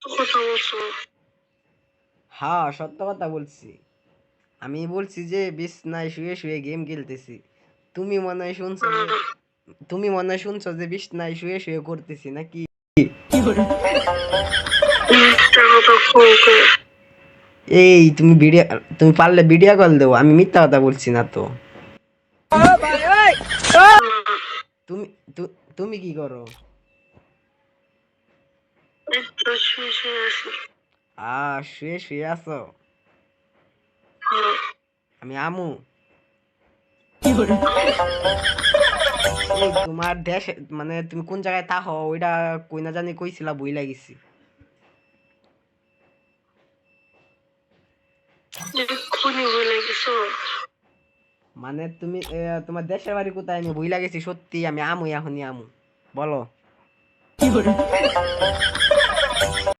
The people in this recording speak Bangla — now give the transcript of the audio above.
কথা বলছো? হ্যাঁ, সত্য কথা বলছি। আমি বলছি যে বিছনায় শুয়ে শুয়ে গেম খেলতেছি। তুমি মনে হয় শুনছো যে তুমি মনে হয় শুনছো যে বিছনায় শুয়ে শুয়ে করতেছি নাকি? মিথ্যা কথা কওকে। এই তুমি পারলে ভিডিও কল দেও, আমি মিথ্যা কথা বলছি না তো। তুমি তুমি কি করো? একটু শুয়ে শুয়ে আছি। শুয়ে শুয়ে আছো? হ্যাঁ। আমি আমু। এই তোমার দেশ, মানে তুমি কোন জায়গায় থাকো ওইটা কই না জানি কইছিলা, বই লাগিছি। এক্ষুনি বলে গেছো। মানে তুমি তোমার দেশের বাড়ি কোথায় আমি বই লাগেছি সত্যি, আমি আমু, এখনই আমু। বলো।